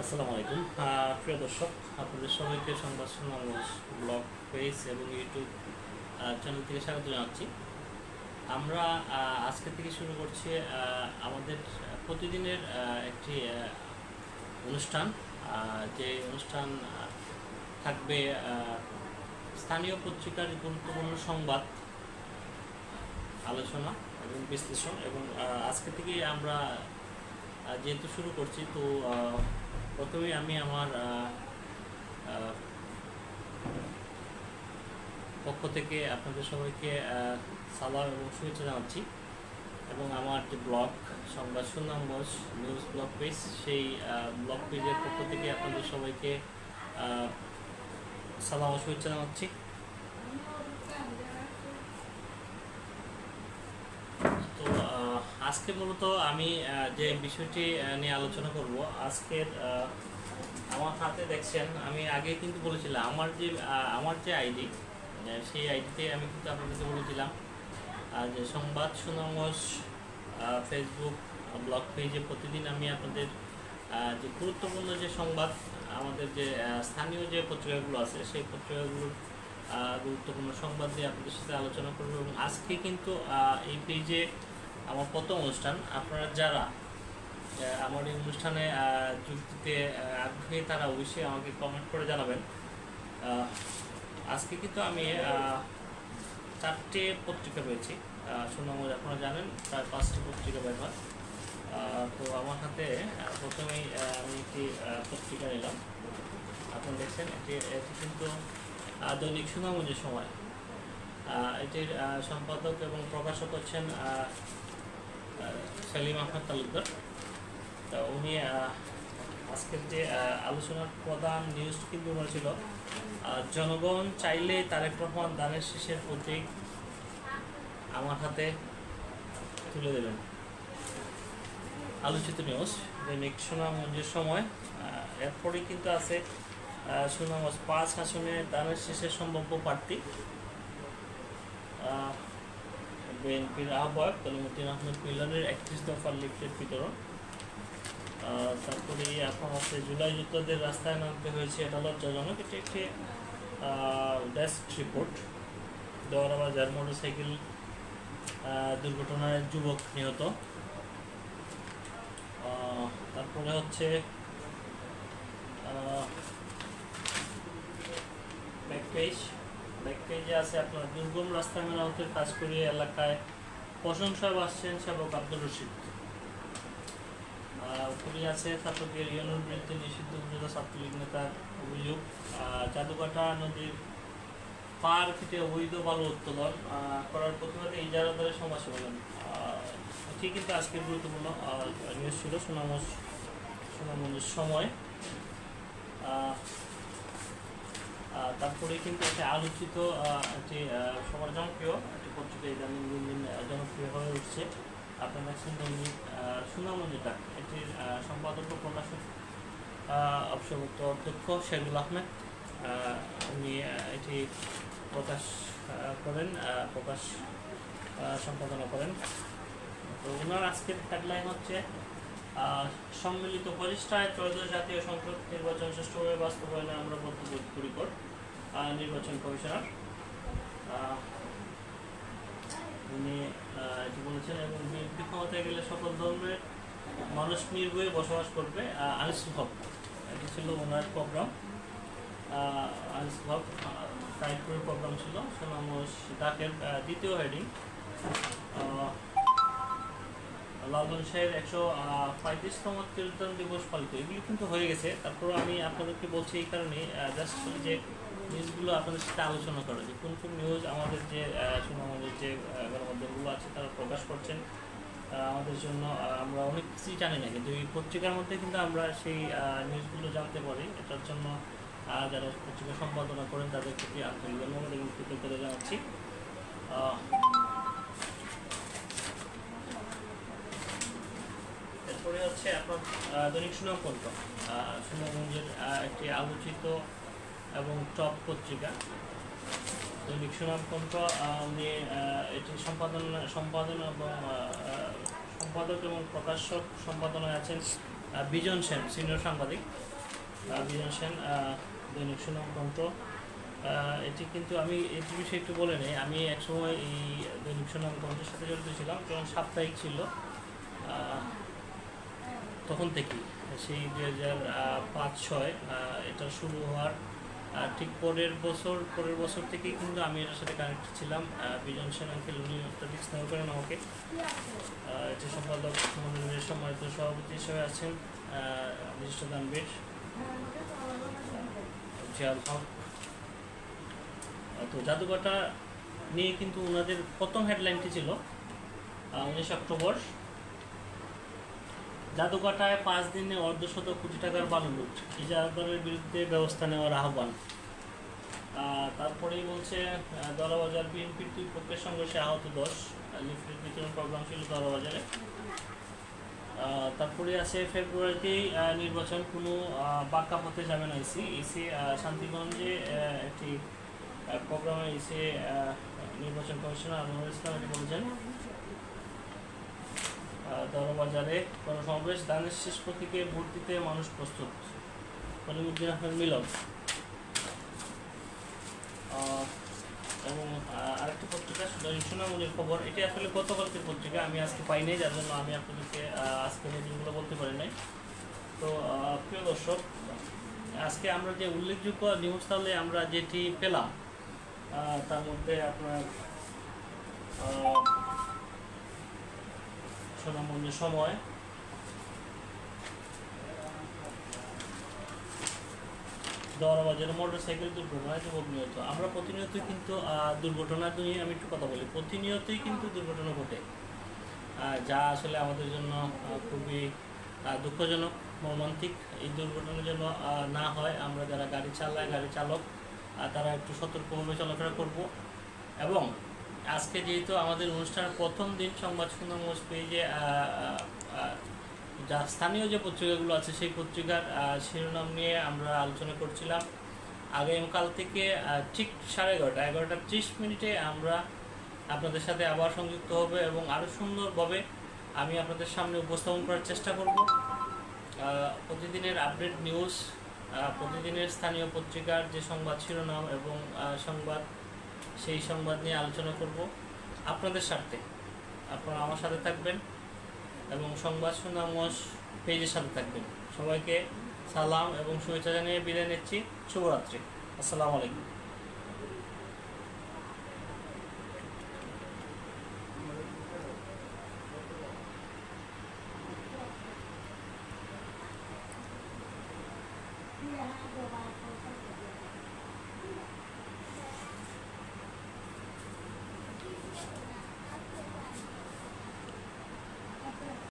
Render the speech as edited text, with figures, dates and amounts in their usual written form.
আসসালামু আলাইকুম প্রিয় দর্শক, আপনাদের সবাইকে সংবাদ শিরোনাম ব্লগ পেজ এবং ইউটিউব চ্যানেল থেকে স্বাগত জানাচ্ছি। আমরা আজকে থেকে শুরু করছি আমাদের প্রতিদিনের একটি অনুষ্ঠান, যে অনুষ্ঠান থাকবে স্থানীয় পত্রিকার গুরুত্বপূর্ণ সংবাদ আলোচনা এবং বিশ্লেষণ। এবং আজকে থেকে আমরা যেহেতু শুরু করছি, তো প্রথমে আমি আমার পক্ষ থেকে আপনাদের সবাইকে সালাম এবং শুভেচ্ছা জানাচ্ছি। এবং আমার যে ব্লগ সংবাদ সুনামগঞ্জ নিউজ ব্লগ পেজ, সেই ব্লগ পেজের পক্ষ থেকে আপনাদের সবাইকে সালাম ও শুভেচ্ছা জানাচ্ছি। তো আজকে মূলত আমি যে বিষয়টি নিয়ে আলোচনা করব, আজকের আমার হাতে দেখছেন, আমি আগে কিন্তু বলেছিলাম আমার যে আইডি, সেই আইডিতে আমি কিন্তু আপনাদেরকে বলেছিলাম যে সংবাদ সুনামগঞ্জ ফেসবুক ব্লগ পেজে প্রতিদিন আমি আপনাদের যে গুরুত্বপূর্ণ যে সংবাদ, আমাদের যে স্থানীয় যে পত্রিকাগুলো আছে, সেই পত্রিকাগুলোর গুরুত্বপূর্ণ সংবাদ দিয়ে আপনাদের সাথে আলোচনা করব। এবং আজকে কিন্তু এই পেজে আমার প্রথম অনুষ্ঠান। আপনারা যারা আমার এই অনুষ্ঠানে যোগ দিতে আগ্রহী, তারা অবশ্যই আমাকে কমেন্ট করে জানাবেন। আজকে কিন্তু আমি 4টে পত্রিকা পেয়েছি সুনামগঞ্জ। আপনারা জানেন প্রায় 5টি পত্রিকা বের হয়। তো আমার হাতে প্রথমেই আমি একটি পত্রিকা নিলাম। আপনারা দেখছেন এটি কিন্তু দৈনিক সুনামগঞ্জের সময়। এটির সম্পাদক এবং প্রকাশক হচ্ছেন সেলিম আহমেদ তালুকদার। তা উনি আজকের যে আলোচনার প্রধান নিউজ কিন্তু ছিল, জনগণ চাইলে তারেক রহমান দানের শেষের প্রতীক আমার হাতে তুলে দেবেন। আলোচিত নিউজ দৈনিক সুনামগঞ্জের সময়। এরপরে কিন্তু আছে সুনামগঞ্জ 5 আসনে দানের শেষের সম্ভাব্য প্রার্থী বিএনপির আহ্বায়ক কলিমুদ্দিন আহমেদ মিলনের 31 দফার লিফলেট বিতরণ। তারপরে এখন আছে জুলাই যোদ্ধাদের রাস্তায় নামতে হয়েছে, এটা লজ্জাজনক। এটি একটি ডেস্ক রিপোর্ট। দেওয়ারা বাজার মোটরসাইকেল দুর্ঘটনায় যুবক নিহত। তারপরে হচ্ছে ব্যাকপেজে আছে আপনার দুর্গম রাস্তা মেরামতের কাজ করিয়ে এলাকায় প্রশংসায় বাসছেন সেবক আব্দুর রশিদ। উপরে আছে ছাত্রদের ইউনিয়নের বিরুদ্ধে নিষিদ্ধ উপজেলা ছাত্রলীগ নেতার অভিযোগ। জাদুকাটা নদীর পার কেটে অবৈধ বালু উত্তোলন করার প্রতিবাদে ইজারাদারের সমাজ সমাধান। ঠিক কিন্তু আজকের গুরুত্বপূর্ণ নিউজ ছিল সুনামগঞ্জের সময়। তারপরে কিন্তু একটা আলোচিত একটি সবার জনপ্রিয় একটি পত্রিকা ইদানিং দিন দিন জনপ্রিয় হয়ে উঠছে। আপনার দেখছেন দৈনিক সুনামগঞ্জের ডাক। এটির সম্পাদক ও প্রকাশক অবসরপ্রাপ্ত অধ্যক্ষ শেরুল আহমেদ। উনি এটি প্রকাশ সম্পাদনা করেন। তো ওনার আজকের হেডলাইন হচ্ছে সম্মিলিত প্রচেষ্টায় ত্রয়োদশ জাতীয় সংসদ নির্বাচন সুষ্ঠুভাবে বাস্তবায়নে আমরা বদ্ধপরিকর, নির্বাচন কমিশনার উনি এটি বলেছেন। এবং বিএনপি ক্ষমতায় গেলে সকল ধর্মের মানুষ নির্ভয়ে বসবাস করবে, আনিসুল হক। এটি ছিল ওনার প্রোগ্রাম। আনিসুল হক টাইপের প্রোগ্রাম ছিল। সুনামগঞ্জ ডাকের দ্বিতীয় হেডিং, লালন শাহের 135তম তিরোধান দিবস পালিত। এগুলি কিন্তু হয়ে গেছে। তারপর আমি আপনাদেরকে বলছি এই কারণে জাস্ট যে নিউজগুলো আপনাদের সাথে আলোচনা করা, যে কোন কোন নিউজ আমাদের যে সুনামগঞ্জের যে গণমাধ্যমগুলো আছে তারা প্রকাশ করছেন আমাদের জন্য। আমরা অনেক কিছুই জানি না, কিন্তু এই পত্রিকার মধ্যে কিন্তু আমরা সেই নিউজগুলো জানতে পারি। এটার জন্য যারা পত্রিকা সম্পাদনা করেন তাদের প্রতি আন্তরিক ধন্যবাদ এবং কৃতজ্ঞতা জানাচ্ছি। এরপরে হচ্ছে আপনার দৈনিক সুনামকণ্ঠ, সুনামগঞ্জের একটি আলোচিত এবং টপ পত্রিকা। দৈনিক সুনামকণ্ঠ নিয়ে এটি সম্পাদক এবং প্রকাশক সম্পাদনায় আছেন বিজন সেন, সিনিয়র সাংবাদিক বিজন সেন, দৈনিক সুনাম কণ্ঠ। এটি কিন্তু আমি এটি বিষয়ে একটু বলে নেই, আমি একসময় এই দৈনিক সুনাম কণ্ঠের সাথে জড়িত ছিলাম, যখন সাপ্তাহিক ছিল তখন থেকেই, সেই 2005-06 এটা শুরু হওয়ার ঠিক পরের বছর থেকেই কিন্তু আমি এটার সাথে কানেক্টেড ছিলাম। বিজন সেন আঙ্কেল উনি অত্যাধিক স্নেহ করেন আমাকে। এটি সম্পাদক মন্ডলের সম্মানিত সভাপতি হিসেবে আছেন বিশিষ্ট দানবীর জিয়াউল হক। তো জাদুঘরটা নিয়ে কিন্তু ওনাদের প্রথম হেডলাইনটি ছিল 19 অক্টোবর, জাদুঘাটায় 5 দিনে অর্ধশত কোটি টাকার বালু লুট, ইজারাদারের বিরুদ্ধে ব্যবস্থা নেওয়ার আহ্বান। তারপরেই বলছে দলাবাজার বিএনপির 2 পক্ষের সংঘর্ষে আহত 10, লিফলেট বিতরণ প্রোগ্রাম ছিল দলাবাজারে। তারপরে আছে ফেব্রুয়ারিতেই নির্বাচন, কোনো বাঁকা পথে যাবে না ইসি শান্তিগঞ্জে একটি প্রোগ্রামে ইসি নির্বাচন কমিশনার আনোয়ার ইসলাম এটি বলেছেন। দলাবাজারে গণসমাবেশ, দানের শেষ প্রতীকে ভোট দিতে মানুষ প্রস্তুত, কলিমুদ্দিন আহমেদ মিলন। এবং আরেকটি পত্রিকা দৈনিক সুনামুনির খবর, এটি আসলে গতকালকের পত্রিকা, আমি আজকে পাই নাই, যার জন্য আমি আপনাদেরকে আজকে হেডিংগুলো বলতে পারি নাই। তো প্রিয় দর্শক, আজকে আমরা যে উল্লেখযোগ্য নিউজ তাহলে আমরা যেটি পেলাম তার মধ্যে আপনার সুনামগঞ্জের সময়, দলাবাজারে মোটরসাইকেল দুর্ঘটনায় যুবক নিহত। আমরা প্রতিনিয়তই কিন্তু দুর্ঘটনা নিয়ে আমি একটু কথা বলি, প্রতিনিয়তই কিন্তু দুর্ঘটনা ঘটে, যা আসলে আমাদের জন্য খুবই দুঃখজনক, মর্মান্তিক। এই দুর্ঘটনা যেন না হয়, আমরা যারা গাড়ি চালক তারা একটু সতর্কভাবে চলাফেরা করব। এবং আজকে যেহেতু আমাদের অনুষ্ঠানের প্রথম দিন, সংবাদ সুনাম পেজে যা স্থানীয় যে পত্রিকাগুলো আছে সেই পত্রিকার শিরোনাম নিয়ে আমরা আলোচনা করছিলাম। আগামীকাল থেকে ঠিক 11:30 আমরা আপনাদের সাথে আবার সংযুক্ত হবে এবং আরও সুন্দরভাবে আমি আপনাদের সামনে উপস্থাপন করার চেষ্টা করব। প্রতিদিনের আপডেট নিউজ, প্রতিদিনের স্থানীয় পত্রিকার যে সংবাদ শিরোনাম এবং সংবাদ, সেই সংবাদ নিয়ে আলোচনা করব আপনাদের স্বার্থে। আপনারা আমার সাথে থাকবেন এবং সংবাদ সুনামগঞ্জ পেজের সাথে থাকবেন। সবাইকে সালাম এবং শুভেচ্ছা জানিয়ে বিদায় নিচ্ছি। শুভরাত্রি। আসসালামু আলাইকুম।